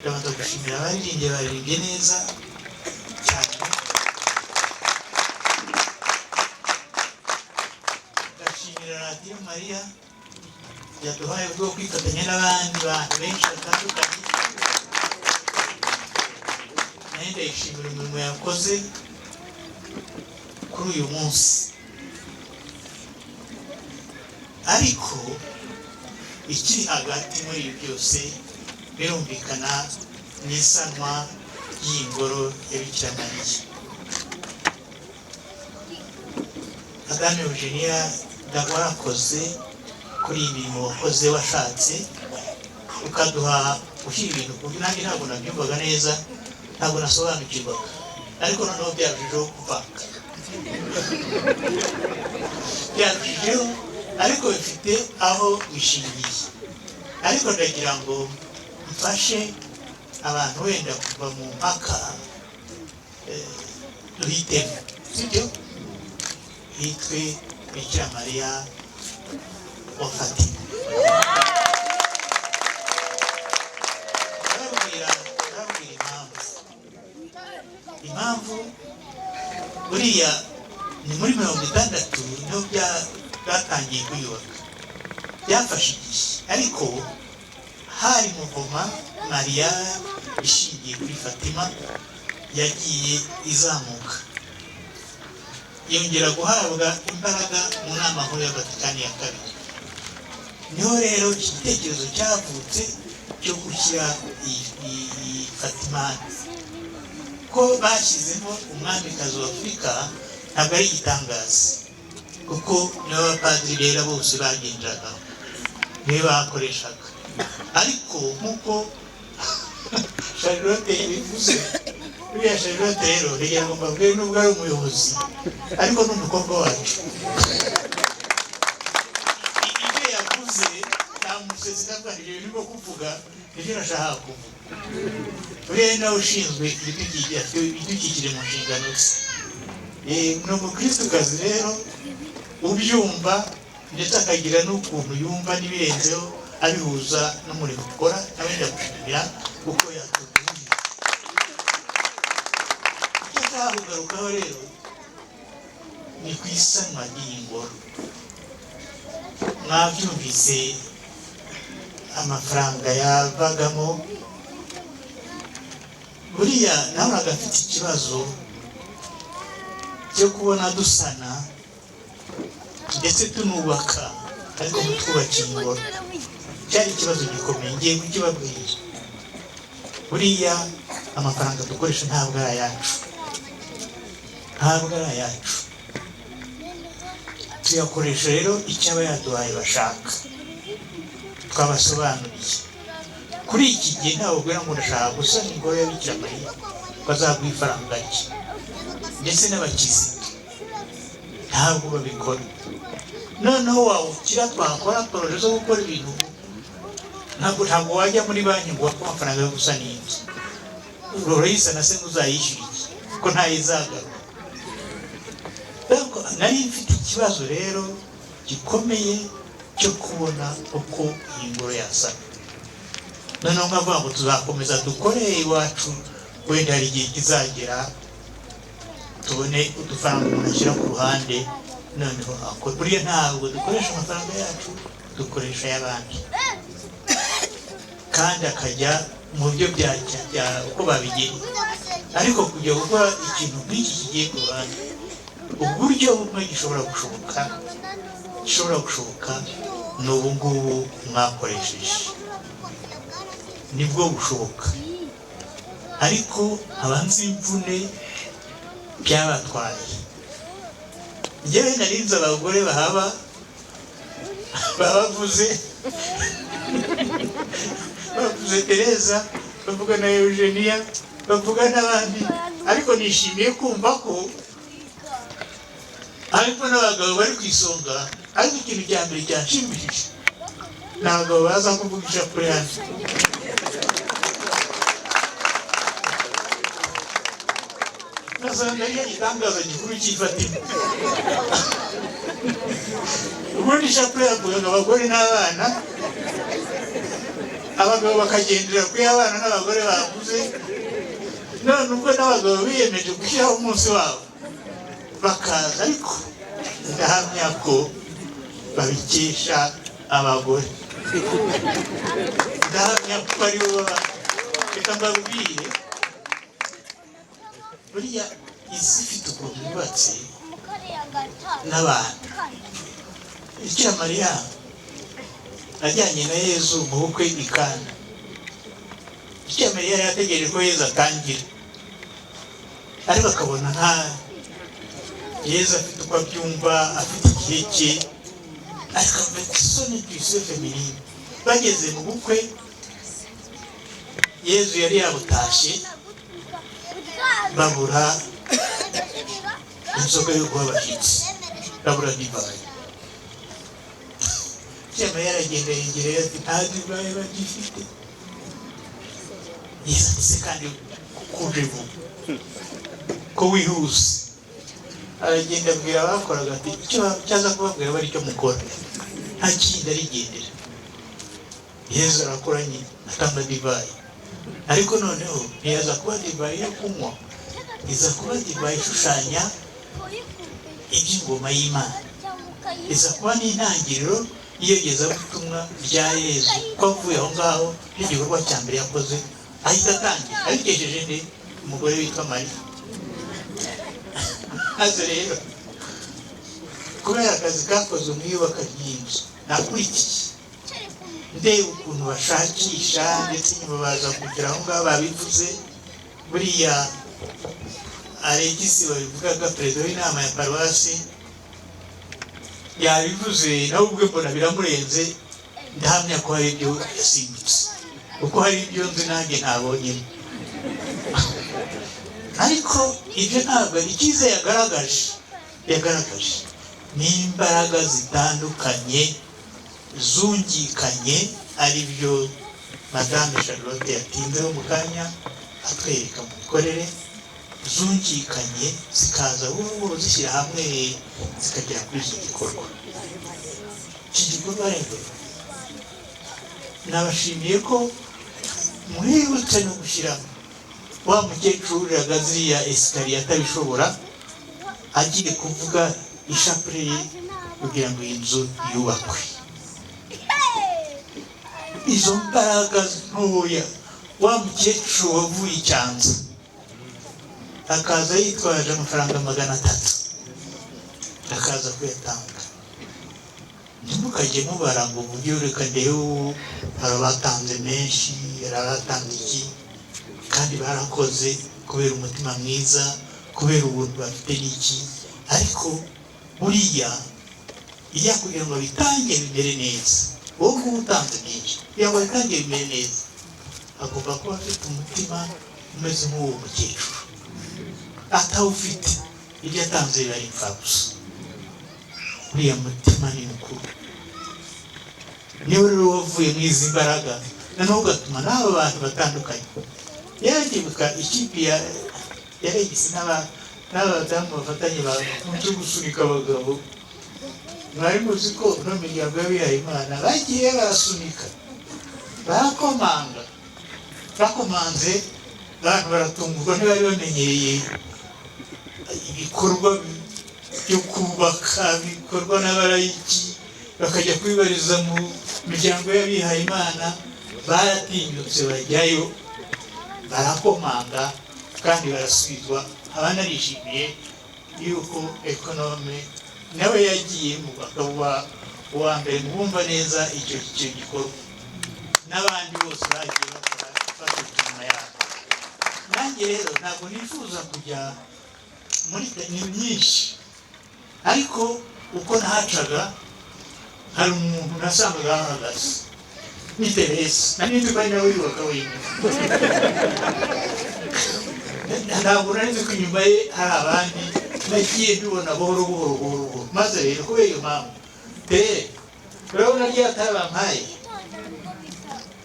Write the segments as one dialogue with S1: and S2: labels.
S1: ndabanza gushimira abaririmbye neza cyane. Ndashimira radiyo Mariya yaduhaye ubwo kwifatanya n'abandi bantu benshi batandukanye. Nayo ndayishimira umurimo yakoze kuri uyu munsi. Ariko ikiri hagati muri ibi byose birumvikana n'isanwa ry'iyi ngoro ya Bikira Mariya. Madame Eugenia warakoze kuri iyi mirimo wakoze washatse ukaduha gushyira ibintu ku buryo nanjye ntabwo nabyumvaga neza, ntabwo nasobanukirwaga, ariko noneho byarushijeho kuvanga, byarushijeho ariko bifite aho bishingiye. Ariko ndagira ngo mfashe abantu wenda kuva mu mpaka duhitemo, sibyo? Hitwe Bikira Mariya wa Fatima. Ndababwira impamvu buriya ni muri 60 niho byatangiye kuyubaka, byafashe igihe, ariko hari mu ngoma Mariya ishingiye kuri Fatima yagiye izamuka, yongera guhabwa imbaraga mu nama nkuru ya Vatikani ya kabiri. Niho rero igitekerezo cyavutse cyo gushyira iyi Fatima, ko bashyizemo umwamikazi wa Afurika ntabwo ari igitangaza, kuko nibo abapadiri bera bose bagendaga, niwe bakoreshaga. Ariko nk'uko Charlotte yabivuze, uriya Charlotte rero rero ngo mbabwire nubwo ari umuyobozi ariko n'umukobwa wacu. Ibyo yavuze nta musezi n'abwanije birimo kuvuga ibyo nashaka kuvuga. Uriya nawe ushinzwe ibidukikije mu nshingano ze. Ni umukristokazi rero ubyumva ndetse akagira n'ukuntu yumva n'ibirenzeho abihuza n'umurimo ukora. Nawe ndagushimira kuko yatubwiye. Icyo nshaka kugarukaho rero ni ku isanwa ry'iyi ngoro. Mwabyumvise amafaranga yavagamo. Buriya nabonaga afite ikibazo cyo kubona dusana ndetse tunubaka, ariko twubakiye ingoro cyari ikibazo gikomeye. Ngiye kukibabwira, buriya amafaranga dukoresha ntabwo ari ayacu, ntabwo ari ayacu. Tuyakoresha rero icyo aba yaduhaye bashaka, twabasobanuriye. Kuri iki gihe ntabwo ubwira ngo ndashaka gusana ingoro ya Bikira Mariya bazaguha ifaranga rye, ndetse n'abakirisitu ntabwo babikora. Noneho wawukira twakora poroje zo gukora ibintu, ntabwo wajya muri banki ngo wapfa amafaranga yo gusana iyi nzu. Urayisana se uzayishyura iki ko ntayizagaruka? Nari mfite ikibazo rero gikomeye cyo kubona uko iyi ngoro yasana. Noneho nkavuga ngo tuzakomeza dukore iwacu, wenda hari igihe kizagera tubone udufaranga umuntu ashyira ku ruhande, noneho akora. Buriya ntabwo dukoresha amafaranga yacu, dukoresha ay'abandi, kandi akajya mu buryo bya uko babigennye. Ariko kujya gukora ikintu nk'iki kigiye ku ruhande, uburyo bumwe gishobora gushoboka ni ubu ngubu mwakoresheje, nibwo bushoboka. Ariko abanzi imvune byabatwaye. Njyewe narinze abagore bahaba bavuze Tereza, bavuga na Eugenia, bavuga n'abandi, ariko nishimiye kumva ko ariko n'abagabo bari ku isonga. Ariko ikintu cya mbere cyanshimishije ni abagabo baza kuvugisha kuri hano. Nasanga ariyo gitangaza gikuru cy'ifatima. Ubundi ishapure yavugaga abagore n'abana, abagabo bakagendera kuri abana n'abagore bakuze. None ubwo n'abagabo biyemeje gushyiraho umunsi wabo bakaza, ariko ndahamya ko babikesha abagore. Ndahamya ko ari bo reka mbabwire, buriya isi ifite ukuntu yubatse n'abantu. Bikira Mariya ajyanye na Yezu mu bukwe i Kana. Bikira Mariya yari yategereje ko Yezu atangira, ariko akabona nta Yezu afite uko abyumva, afite igihe cye, ariko afite isoni tuyise feminine. Bageze mu bukwe, Yezu yari yabutashye, babura inzoga yo guha abashyitsi, babura divayi. Bikira Mariya aragenda yegereye ati nta divayi bagifite. Yezu ati se kandi kuje vuba ko wihuse. Aragenda abwira abakoraga ati icyo cyaza kubabwira bari cyo mukora, nta kindi arigendera. Yezu arakora nyine atanga divayi, ariko noneho ntiyaza kuba divayi yo kunywa, iza kuba divayi ishushanya iby'ingoma y'Imana, iza kuba n'intangiriro y'iyogezabutumwa rya Yezu. Ko avuye aho ngaho n'igikorwa cya mbere yakoze ahita atangira, abikesheje nde umugore witwa Mariya. Maze rero kubera akazi kakozwe mu iyubaka ry'inzu, nakurikiye ndeba ukuntu bashakisha, ndetse nyuma baza kugira aho ngaho babivuze. Buriya Alegisi babivugaga, perezida w'inama ya paruwasi, yabivuze nawe ubwe mbona biramurenze. Ndahamya ko hari ibyo yasimbutse, kuko hari ibyo nzi nanjye ntabonyemo. Ariko ibyo ntabwo ari icyiza yagaragaje n'imbaraga zitandukanye zungikanye, ari byo Madame Charlotte yatinzeho mu kanya atwereka mu mikorere, zungikanye zikaza buhoro zishyira hamwe zikagera kuri iki gikorwa. Iki gikorwa rero nabashimiye ko mwibutse no gushyiramo wa mukecuru uriraga ziriya esikariye atabishobora, agiye kuvuga ishapure ye kugira ngo iyi nzu yubakwe. Izo mbaraga ntoya, wa mukecuru wavuye i Cyanza akaza yitwaje amafaranga 300 akaza kuyatanga. Ntimukajye mubara ngo uburyo reka ndeho barabatanze menshi, barabatanze iki, kandi barakoze kubera umutima mwiza, kubera ubuntu bafite n'iki. Ariko buriya iyo kugira ngo bitange bimere neza, wowe ngubu utanze byinshi kugira ngo bitange bimere neza, agomba kuba afite umutima umeze nk'uwo mukecuru. Atawufite ibyo atanze biba ari impfabusa. Uriya mutima ni mukuru. Niwe rero wavuye mu izi mbaraga, noneho ugatuma n'aba bantu batandukanye. Yagibuka ikipe ya Alegisi n'abadamu bafatanye mu cyo gusunika abagabo. Mwari muzi ko no miryango y'abihaye Imana bagiye barasunika, barakomanga, bakomanze, abantu baratungurwa, ntibari bamenyereye ibikorwa byo kubaka bikorwa n'abarayiki, bakajya kwibariza mu miryango y'abihaye Imana. Baratinyutse bajyayo, barakomanga kandi barasubizwa. Abana arishimiye yuko ekonome nawe yagiye mu bakaba uwa mbere mu bumva neza icyo gikorwa, n'abandi bose bagiye bakora bafite inyuma yabo. Nanjye rero ntabwo nifuza kujya muri ni myinshi, ariko uko nahacaga hari umuntu nasangaga ahagaze ni Teresa, nanindi bari nawe yubaka wenyine. Ntabwo narizi ko inyuma ye hari abandi, nagiye mbibona buhoro. Maze rero kubera iyo mpamvu urabona ryatabampaye,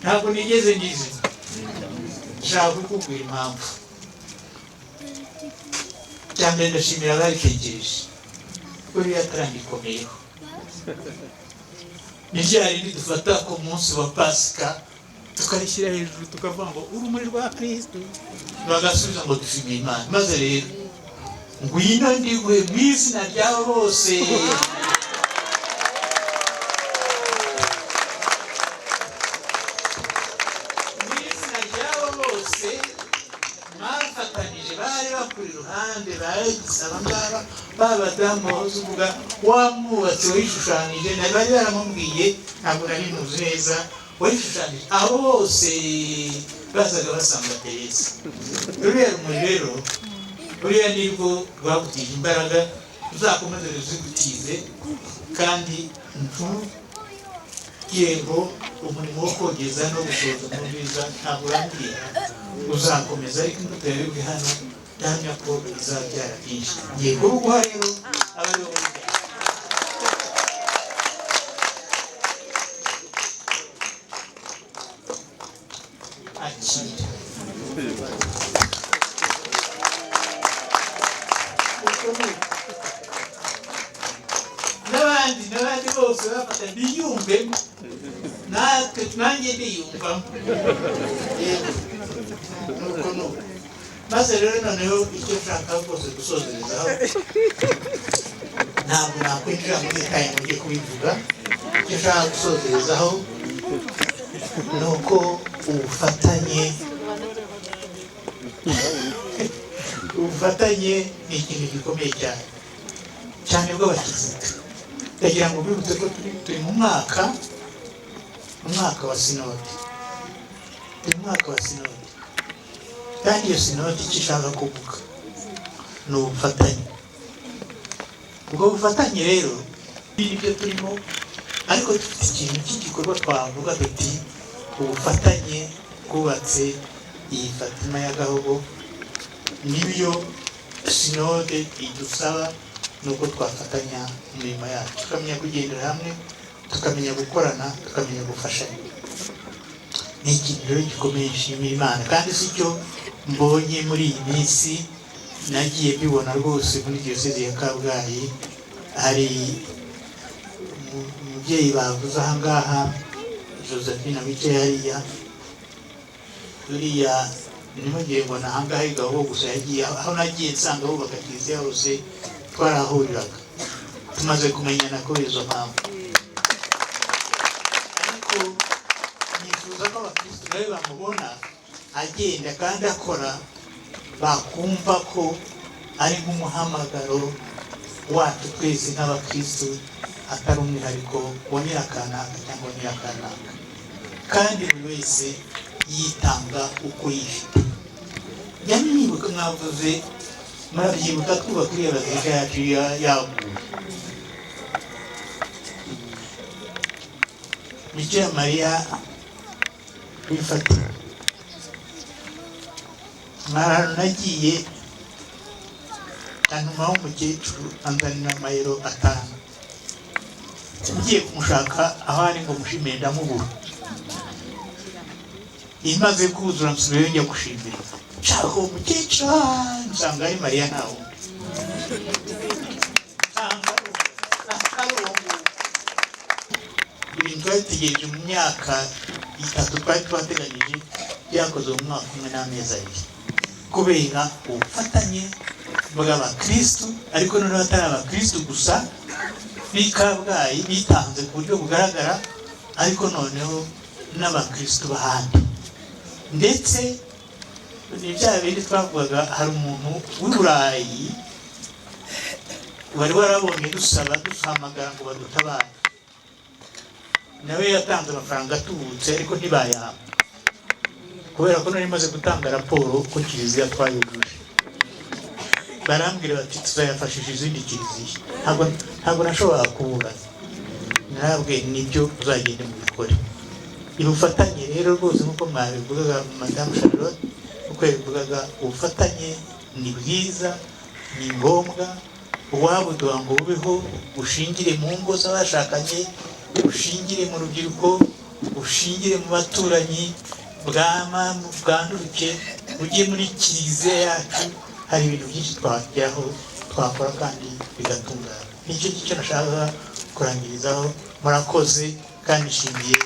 S1: ntabwo nigeze ngize nshaka kukubwira impamvu. Cyambere ndashimira abaritegereje ko rikomeye. Ni ryari dufata ku munsi wa Pasika tukarishyira hejuru tukavuga ngo urumuri rwa Kristo, bagasubiza ngo dushimiye Imana. Maze rero ngwino ndigwe mu izina ryabo bose, mu izina ryabo bose bafatanije, bari bakuri iruhande, baragisaba ngaba babadamu wahoze uvuga wamwubatse wishushanyije, bari baramubwiye ntabwo nari muzi neza, wishushanyije abo bose bazaga basanga Teresa. Ruriya rumuri rero, ruriya nirwo rwagutije imbaraga, uzakomeze ruzigutize, kandi ntugire ngo umurimo wo kogeza no gusohoza mu bwiza ntabwo urangiye, uzakomeza. Ariko imbuto yawe iri hano ndahamya ko izabyara byinshi. Ngiye kuruguha rero abayobozi akira n'abandi bose bafata biyumvemo, natwe nanjye ndiyumvamo. Nuko maze rero noneho icyo nshaka rwose gusozerezaho, ntabwo nakwinjira muri kanya mugiye kubivuga. Icyo nshaka gusozerezaho ni uko ubufatanye ni ikintu gikomeye cyane bw'abakizito. Ndagira ngo bibutse ko turi mu mwaka wa sinode, kandi iyo sinode icyo ishaka kuvuga ni ubufatanye. Ubwo bufatanye rero nibyo turimo, ariko dufite ikintu cy'igikorwa twavuga tuti ubufatanye bwubatse iyi Fatima ya Gahogo. Nibyo sinode idusaba, nuko twafatanya imirimo yacu, tukamenya kugendera hamwe, tukamenya gukorana, tukamenya gufashanya. Ni ikintu rero gikomeye nshimira Imana, kandi si cyo mbonye muri iyi minsi, nagiye mbibona rwose muri Diyosezi ya Kabgayi. Hari umubyeyi bavuze aha ngaha, Josephine wicaye hariya, uriya nimugire ngo ni aha ngaha i Gahogo gusa yagiye, aho nagiye nsanga hubaka kiliziya hose twarahuriraga, tumaze kumenyana kubera izo mpamvu. Ariko nifuza ko abakristo nawe bamubona agenda kandi akora, bakumva ko ari nk'umuhamagaro wacu twese nk'abakristo, atari umwihariko wa nyirakanaka cyangwa nyirakanaka, kandi buri wese yitanga uko yifite. Nyamwibuka mwavuze, murabyibuka twubaka iriya bazika yacu yaguye. Bikira Mariya w'ifatima, mwarano nagiye antumaho umukecuru anzanira amayero 5. Ngiye kumushaka aho ari ngo mushimire ndamubura. Imaze kuzura nsubirayo njya gushimira, nshaka uwo mukecuru nsanga ari Mariya ntawe. Ibintu twari mu myaka 3 twari twateganyije byakoze mu mwaka 1 n'amezi 2, kubera ubufatanye bw'abakristo, ariko noneho atari abakristo gusa b'i Kabgayi bitanze ku buryo bugaragara, ariko noneho n'abakristo bahandi. Ndetse ni bya bindi twavugaga, hari umuntu w'i Burayi wari warabonye duhamagara ngo badutabare, nawe yatanze amafaranga atubutse, ariko ntibayaha, kubera ko nari maze gutanga raporo ko kiliziya twayuguje. Barambwira bati tuzayafashije izindi kiliziya. Ntabwo nashobora kubura, narabwe nibyo uzagende mu bikore. Ubufatanye rero rwose nk'uko mwabivugaga Madame Charlotte, uko yabivugaga, ubufatanye ni bwiza, ni ngombwa. Uwabuduha ngo bubeho, ushingire mu ngo z'abashakanye, ushingire mu rubyiruko, ushingire mu baturanyi, bwanduruke, ujye muri kiliziya yacu. Hari ibintu byinshi twageraho, twakora kandi bigatungana. Nicyo nashaka kurangirizaho. Murakoze kandi nshimiye